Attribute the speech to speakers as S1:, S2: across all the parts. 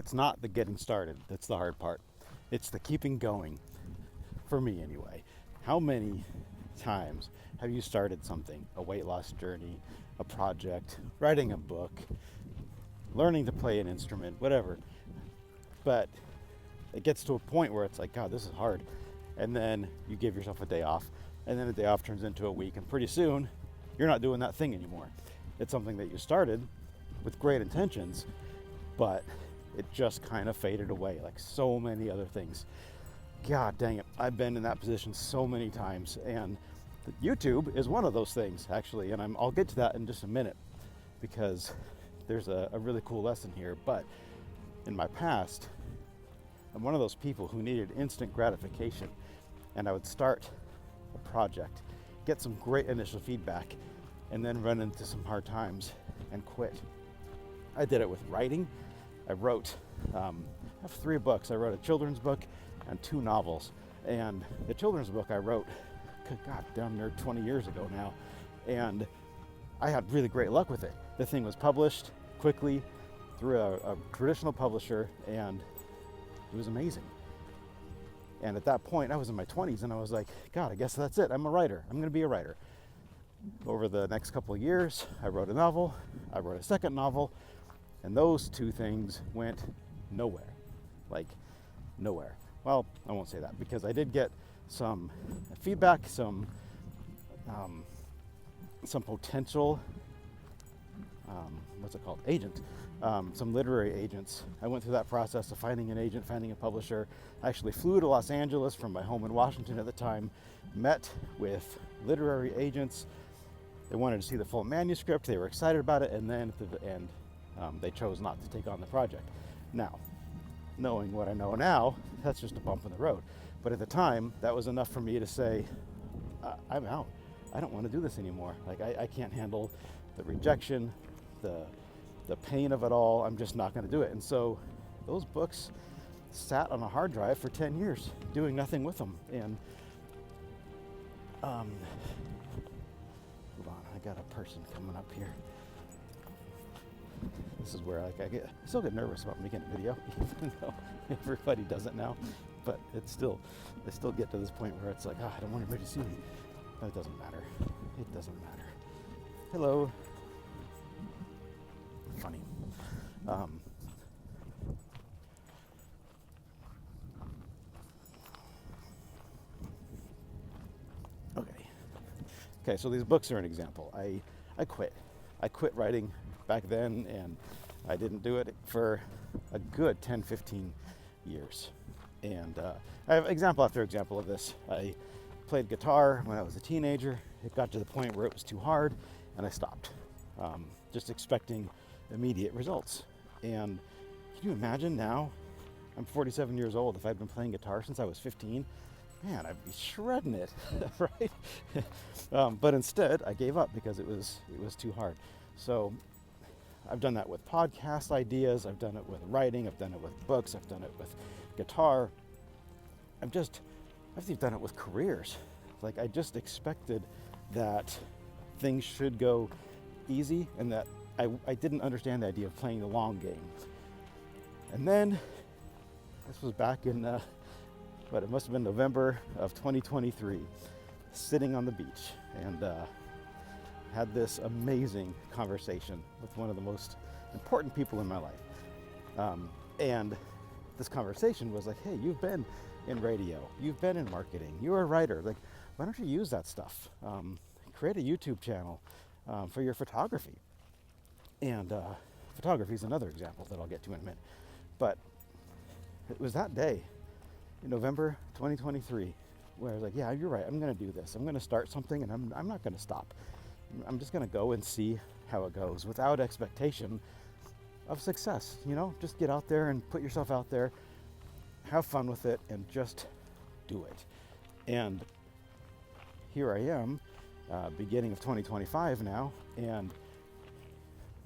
S1: It's not the getting started that's the hard part. It's the keeping going, for me anyway. How many times have you started something, a weight loss journey, a project, writing a book, learning to play an instrument, whatever, but it gets to a point where it's like, God, this is hard. And then you give yourself a day off, and then the day off turns into a week, and pretty soon you're not doing that thing anymore. It's something that you started with great intentions, but it just kind of faded away like so many other things. God dang it, I've been in that position so many times, and YouTube is one of those things, actually, and I'll get to that in just a minute, because there's a really cool lesson here. But in my past, I'm one of those people who needed instant gratification, and I would start a project, get some great initial feedback, and then run into some hard times and quit. I did it with writing. I wrote, I have 3 books. I wrote a children's book and 2 novels. And the children's book I wrote, God, damn near 20 years ago now. And I had really great luck with it. The thing was published quickly through a traditional publisher, and it was amazing. And at that point, I was in my 20s, and I was like, God, I guess that's it. I'm a writer. I'm going to be a writer. Over the next couple of years, I wrote a novel. I wrote a second novel. And those 2 things went nowhere. Like, nowhere. Well, I won't say that, because I did get some feedback, some potential, agent, some literary agents. I went through that process of finding an agent, finding a publisher. I actually flew to Los Angeles from my home in Washington at the time, met with literary agents. They wanted to see the full manuscript. They were excited about it, and then at the end, they chose not to take on the project. Now, knowing what I know now, that's just a bump in the road. But at the time, that was enough for me to say, I'm out. I don't want to do this anymore. Like, I can't handle the rejection, the pain of it all. I'm just not going to do it. And so those books sat on a hard drive for 10 years, doing nothing with them. And hold on, I got a person coming up here. This is where I still get nervous about making a video, even though everybody does it now. But I still get to this point where it's like, I don't want anybody to see me. But it doesn't matter. It doesn't matter. Hello. Funny. Okay, so these books are an example. I quit. I quit writing back then, and I didn't do it for a good 10, 15 years. And I have example after example of this. I played guitar when I was a teenager. It got to the point where it was too hard, and I stopped, just expecting immediate results. And can you imagine now? I'm 47 years old. If I'd been playing guitar since I was 15, man, I'd be shredding it, right? But instead, I gave up because it was too hard. So I've done that with podcast ideas. I've done it with writing. I've done it with books. I've done it with guitar. I've even done it with careers. Like, I just expected that things should go easy, and that I didn't understand the idea of playing the long game. And then, this was back in, it must have been November of 2023, sitting on the beach, and had this amazing conversation with one of the most important people in my life. And this conversation was like, hey, you've been in radio, you've been in marketing, you're a writer, like, why don't you use that stuff? Create a YouTube channel for your photography. And photography is another example that I'll get to in a minute. But it was that day in November 2023 where I was like, yeah, you're right, I'm going to do this. I'm going to start something, and I'm not going to stop. I'm just going to go and see how it goes without expectation of success. Just get out there and put yourself out there, have fun with it, and just do it. And here I am, beginning of 2025 now, and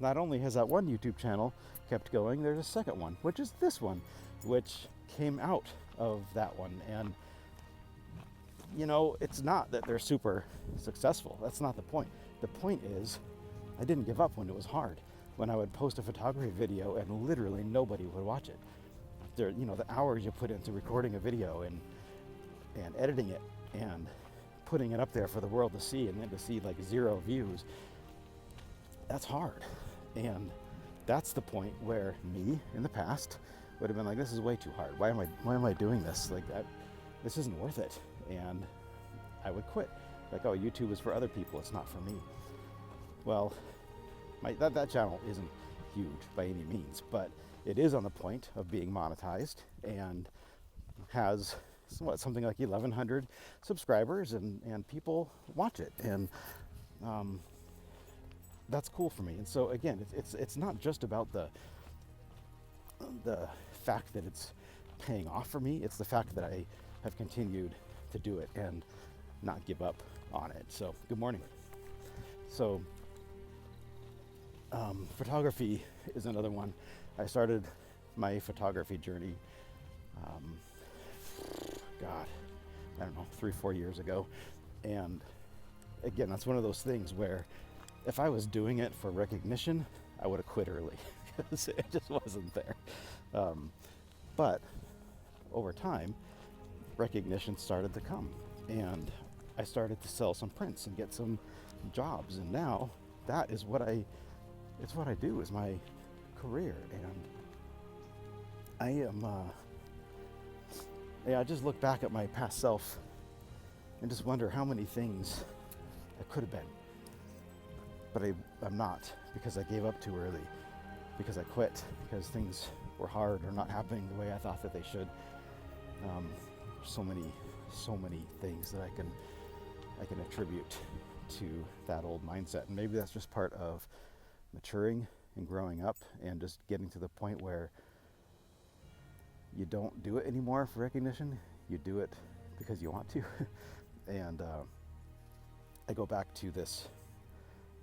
S1: not only has that one YouTube channel kept going, there's a second one, which is this one, which came out of that one. And it's not that they're super successful. That's not the point. The point is, I didn't give up when it was hard. when I would post a photography video and literally nobody would watch it. There, the hours you put into recording a video and editing it and putting it up there for the world to see, and then to see like 0 views, that's hard. And that's the point where me in the past would have been like, this is way too hard. Why am I doing this? Like, this isn't worth it. And I would quit. Like, oh, YouTube is for other people, it's not for me. Well, that channel isn't huge by any means, but it is on the point of being monetized and has something like 1,100 subscribers, and people watch it, and that's cool for me. And so again, it's not just about the fact that it's paying off for me. It's the fact that I have continued to do it and not give up on it. So good morning. So photography is another one. I started my photography journey, I don't know, 3-4 years ago. And again, that's one of those things where if I was doing it for recognition, I would have quit early because it just wasn't there. But over time, recognition started to come, and I started to sell some prints and get some jobs, and now that is what I do, is my career. And I am I just look back at my past self and just wonder how many things I could have been, but I'm not, because I gave up too early, because I quit, because things were hard or not happening the way I thought that they should. So many things that I can attribute to that old mindset, and maybe that's just part of maturing and growing up and just getting to the point where you don't do it anymore for recognition. You do it because you want to. And I go back to this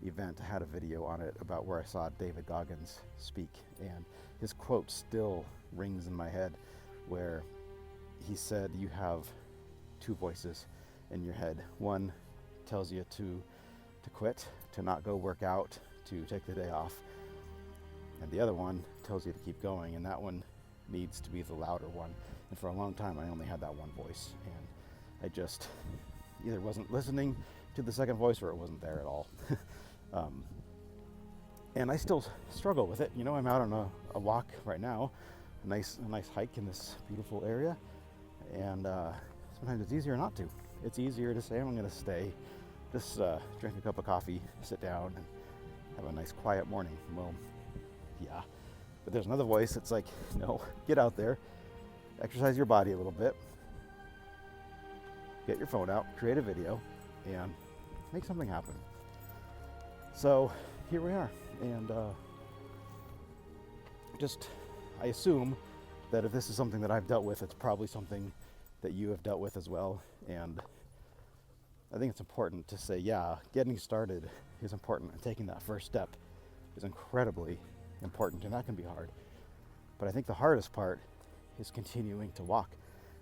S1: event. I had a video on it about where I saw David Goggins speak, and his quote still rings in my head, where he said, you have 2 voices in your head. One tells you to quit, to not go work out, to take the day off, and the other one tells you to keep going, and that one needs to be the louder one. And for a long time I only had that one voice, and I just either wasn't listening to the second voice or it wasn't there at all. And I still struggle with it. I'm out on a walk right now, a nice hike in this beautiful area, and sometimes it's easier not to. It's easier to say, I'm going to stay, just drink a cup of coffee, sit down, and have a nice quiet morning. Well, yeah, but there's another voice that's like, no, get out there, exercise your body a little bit, get your phone out, create a video, and make something happen. So here we are, and I assume that if this is something that I've dealt with, it's probably something that you have dealt with as well. And I think it's important to say, yeah, getting started is important, and taking that first step is incredibly important, and that can be hard. But I think the hardest part is continuing to walk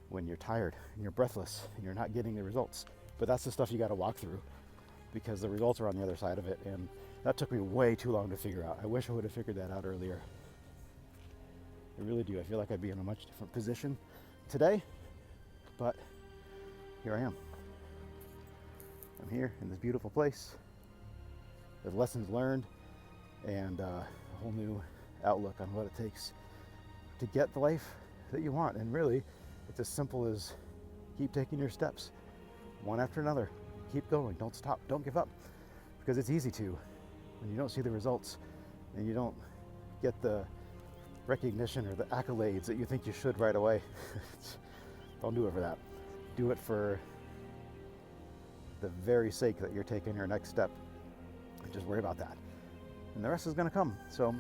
S1: when you're tired and you're breathless and you're not getting the results. But that's the stuff you got to walk through, because the results are on the other side of it, and that took me way too long to figure out. I wish I would have figured that out earlier. I really do. I feel like I'd be in a much different position today, but here I am. I'm here in this beautiful place with lessons learned and a whole new outlook on what it takes to get the life that you want. And really, it's as simple as keep taking your steps, one after another. Keep going, don't stop, don't give up, because it's easy to when you don't see the results and you don't get the recognition or the accolades that you think you should right away. Don't do it for that. Do it for the very sake that you're taking your next step, and just worry about that, and the rest is going to come. So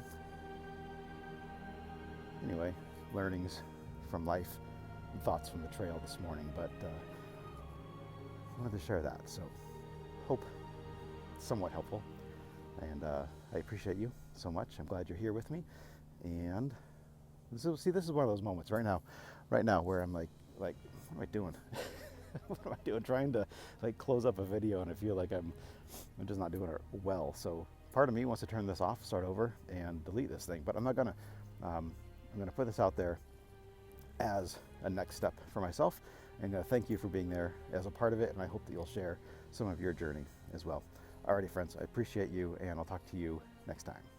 S1: anyway, learnings from life and thoughts from the trail this morning, but I wanted to share that. So hope it's somewhat helpful, and I appreciate you so much. I'm glad you're here with me. And this is one of those moments right now where I'm like, what am I doing? What am I doing? Trying to close up a video, and I feel like I'm just not doing it well. So part of me wants to turn this off, start over, and delete this thing. But I'm not gonna. I'm gonna put this out there as a next step for myself, and thank you for being there as a part of it. And I hope that you'll share some of your journey as well. Alrighty, friends, I appreciate you, and I'll talk to you next time.